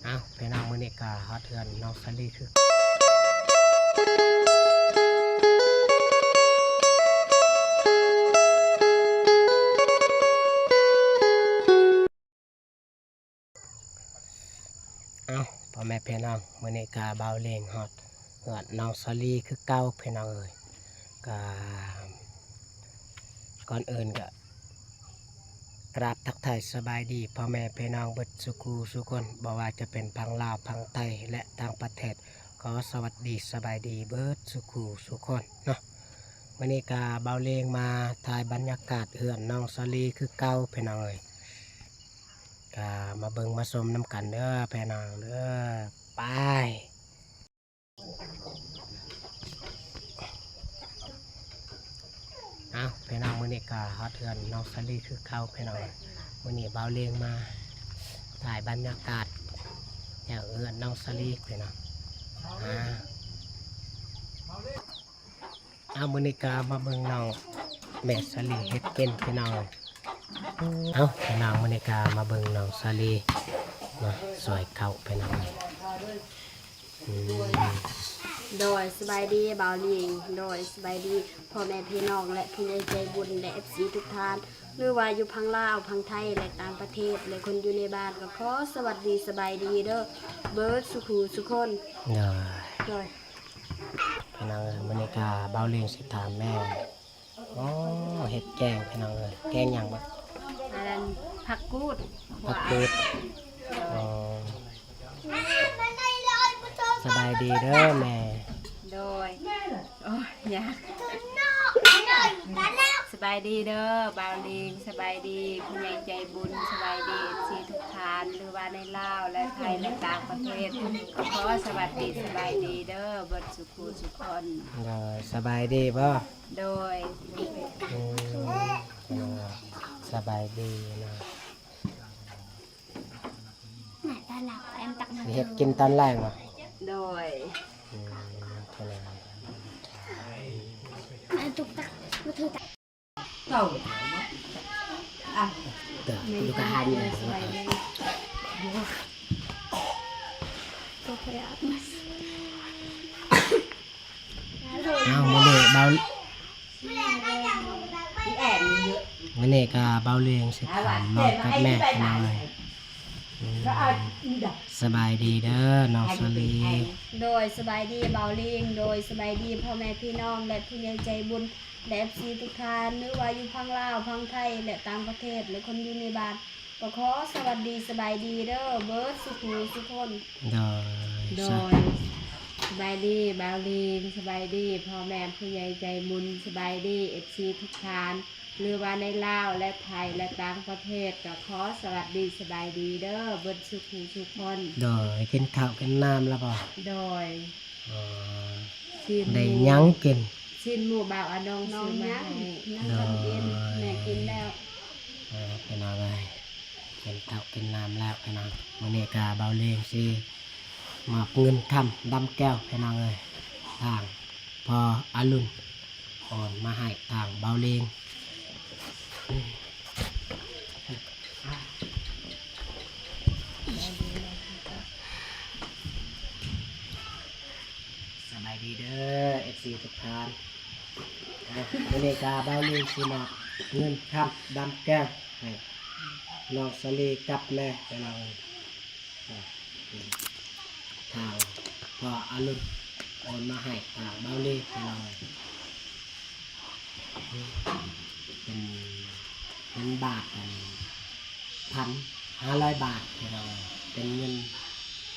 อ้าวไปนางมือเนกาฮอดเทือนน้องซันดี้คืออ้าวพ่อแม่พี่น้องมือเนกาเบาเลงฮอดเหือนน้องซันดี้คือเก้าพี่น้องเอ้ยกาก่อนอื่นก็กราบทักทายสบายดีพ่อแม่พี่น้องเบิดสุขูสุคนบอกว่าจะเป็นพังลาวพังไทยและต่างประเทศขอสวัสดีสบายดีเบิดสุขูสุคนเนาะวันนี้กาเบาเลงมาถ่ายบรรยากาศเหือนน้องซาลีคือเก่าพี่น้องเอ้ยกามาเบิ่งมาชมน้ำกันเด้อพี่น้องเด้อไปเอาพี่น้องมื้อนี้กาฮอดเหือนน้องซาลีคือเก่าพี่น้องมื้อนี้เบาเลงมาถ่ายบรรยากาศแถวเหือนน้องซาลีพี่น้องเอามื้อนี้กามาเบิ่งน้องแม่ซาลีเฮ็ดเป็นพี่น้องเอาพี่น้องมื้อนี้กามาเบิ่งน้องซาลีเนาะสวยเก่าพี่น้องโดยสบายดีบ่าวลิงโดยสบายดีพ่อแม่พี่น้องและผู้ใหญ่ใจบุญและ FC ทุกท่านหรือว่าอยู่พังลาวพังไทยและต่างประเทศและคนอยู่ในบ้านก็ขอสวัสดีสบายดีเด้อเบิร์ดสุขูสุขคนโดยพี่น้องมื้อนี้กาเบาเลียงสิถามแม่อ๋อเฮ็ดแกงพี่น้องแกงหยังบ่อันนั้นผักกูดผักกูดอ๋อสบายดีเด้อแม่โดยโอ้ยยากสบายดีเด้อบ่าวลิงสบายดีผู้ใหญ่ใจบุญสบายดีสีทุกทานหรือว่าในลาวและไทยและต่างประเทศก็ขอสวัสดีสบายดีเด้อบนสุขูสุขคนสบายดีป่ะโดยสบายดีนะเฮ็ดกินตอนแรกเหรอโดยตุกตักมาถือตักเต่าอ่ะเต่าดูกระหายเลยเอามาเน่เบามาเน่กับเบาเลียงสิถามน้องกับแม่กันเลยสบายดีเด้อน้องสลีโดยสบายดีเบาลิงโดยสบายดีพ่อแม่พี่น้องและผู้ใหญ่ใจบุญและ FC ทุกท่านหรือว่าอยู่พังลาวพังไทยและต่างประเทศและคนอยู่ในบ้านก็ขอสวัสดีสบายดีเด้อเบิร์ดสุขูสุขคนโดยสบายดีเบาลิงสบายดีพ่อแม่ผู้ใหญ่ใจบุญสบายดี FC ทุกท่านหรือว่าในลาวและไทยและต่างประเทศก็ขอสวัสดีสบายดีเด้อเบิดสุขุสุขคนโดยกินข้าวกินน้ำแล้วป่ะโดยได้ยังกินชิ้นหมูบ่าวอนงซื้อมาให้นั่งกินแม่กินแล้วเป็นอะไรกินข้าวกินน้ำแล้วเป็นอะไรมื้อนี้กาเบาเลี้ยงสิมาเงินคำดำแก้วเป็นอะไรทางพออรุณอ่อนมาให้ทางเบาเลี้ยงสบายดีเด้อ FC ทุกท่านบรรยากาศเบาเลี้ยงสิมาเงินคำดำแก้วให้น้องสลีกับแม่ไปเราทางพออรุณโอนมาให้ทางเบาเลี้ยงไปเราเป็นบาท1,500 บาทให้เราเป็นเงิน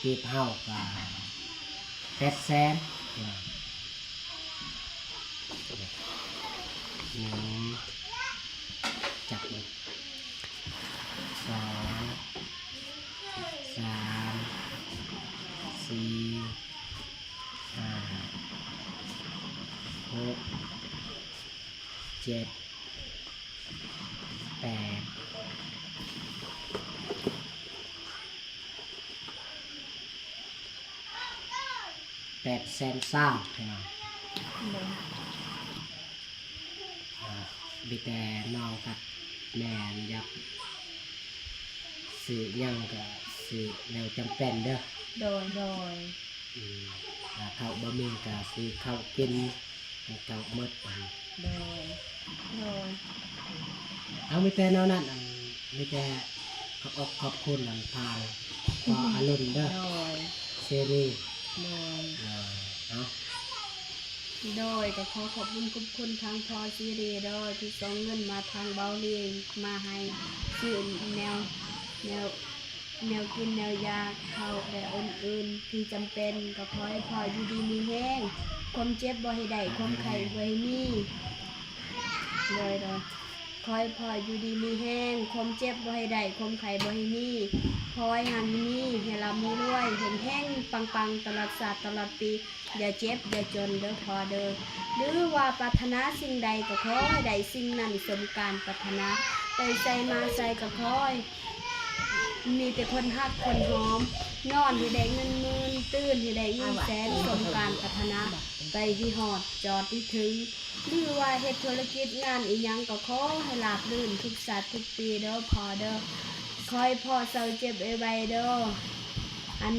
กีบเฮากับ800,000จับเลย2 3 4 5 6 7 8 800,000ใช่ไหมมีแต่น้องกับแม่อยากซื้อยังก็ สิแนวจำเป็นเด้อ โดย อืมถ้าเขาบ่มีก็สิเข้ากินให้เขาหมดอัน โดย เอามีแต่แนวนั้นอันมีแต่ขอบคุณอันทางพออรุณเด้อ โดย เซรีส์ โดย เอา โดยก็ขอขอบคุณทางพอซีรีส์โดยที่ส่งเงินมาทางเบาเลียงมาให้ซื้อแนวกินแนวยาเข้าและอื่นๆที่จำเป็นก็ขอให้พออยู่ดีมีแห้งความเจ็บบ่ให้ได้ความไข้บ่ให้มีโดยขอให้พออยู่ดีมีแห้งความเจ็บบ่ให้ได้ความไข้บ่ให้มีขอให้หันมีให้ร่ำให้รวยเห็นแห้งปังๆตลอดศาสตร์ตลอดปีอย่าเจ็บอย่าจนเด้อพอเด้อหรือว่าปรารถนาสิ่งใดก็ขอให้ได้สิ่งนั้นสมการปรารถนาไปใส่มาใส่ก็ขอให้มีแต่คนฮักคนหอมนอนให้ได้เงินหมื่นตื่นให้ได้เงินแสนสมการปรารถนาไปที่หอดจอดที่ถึงหรือว่าเฮ็ดธุรกิจงานอีหยังก็ขอให้ราบรื่นทุกศาสตร์ทุกปีเด้อพอเด้อขอให้พ่อเศร้าเจ็บไว้เด้ออัน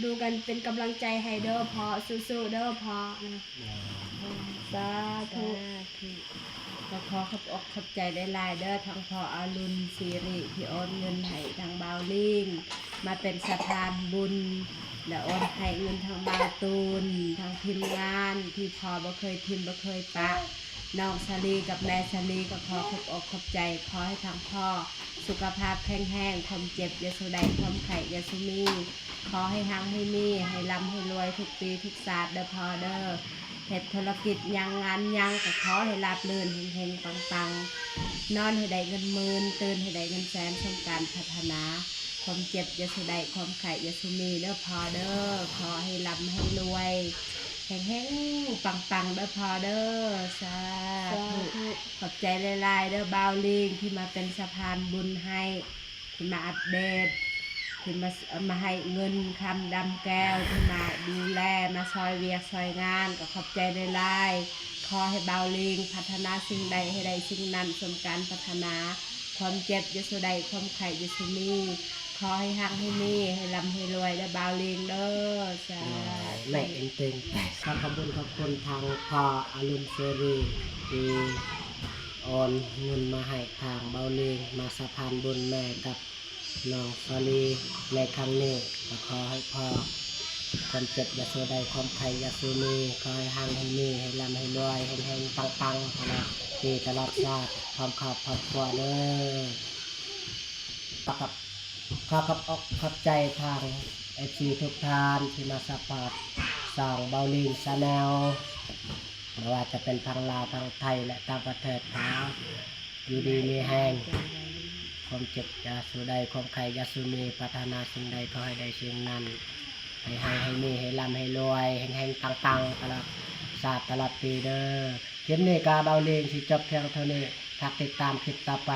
ดูกันเป็นกำลังใจให้เด้อพอสู้ๆเด้อพอนะสาธุ ก็ขอขอบใจได้หลายเด้อทั้งพออารุณสิริที่โอนเงินให้ทางบาวลิงมาเป็นสะพานบุญและโอนให้เงินทางบาวตูนทางทีมงานที่พอบ่เคยทิมบ่เคยปะน้องชาลีกับแม่ชาลีก็ขอขอบใจขอให้ทางพ่อสุขภาพแข็งแรงความเจ็บอย่าสุใดความไข้อย่าสุมีขอให้หังให้มีให้ร่ำให้รวยทุกปีทุกศาสตร์เด้อพอเด้อเฮ็ดธุรกิจยังงานยังก็ขอให้ราบรื่นเฮงๆปังๆนอนให้ได้เงินหมื่นตื่นให้ได้เงินแสนสมการพัฒนาความเจ็บอย่าสุใดความไข้อย่าสุมีเด้อพอเด้อขอให้ร่ำให้รวยแห้งๆปังๆเด้อพอเด้อสาธุขอบใจหลายๆเด้อบาวลิงที่มาเป็นสะพานบุญให้ที่มาอัปเดตที่มาให้เงินคำดำแก้วที่มาดูแลมาซอยเวียกซอยงานก็ขอบใจหลายๆขอให้บาวลิงพัฒนาสิ่งใดให้ได้สิ่งนั้นสมการพัฒนาความเจ็บอย่าสุใดความไข้อย่าสุมีขอให้หักให้มีให้ร่ำให้รวยและบาวลิงเด้อสาธุ แม่เอ็นตึงขอขอบคุณทางพออรุณเซรีส์ที่โอนเงินมาให้ทางเบาเลงมาสะพานบุญแม่กับน้องฟาลีในครั้งนี้ก็ขอให้พ่อความเจ็บอย่าสู้ใดความไข้อย่าสู้มีขอให้หังให้มีให้ร่ำให้รวยให้แห้งปังๆตลอดปีตลอดชาติความขอบครัวเด้อกับขอบใจทางFC ทุกท่านที่มาสปอร์ตสองเบาลิงชาแนลไม่ว่าจะเป็นทางลาวทางไทยและต่างประเทศครับอยู่ดีมีแห้งความเจ็บยาสูใดความไข้ยาสูมีพัฒนาสิ่งใดก็ให้ได้สิ่งนั้นให้มีให้ร่ำให้รวยแห้งๆปังๆตลอดศาสตร์ตลอดปีเด้อคลิปนี้กาเบาลิงที่จบเพียงเท่านี้ถ้าติดตามคลิปต่อไป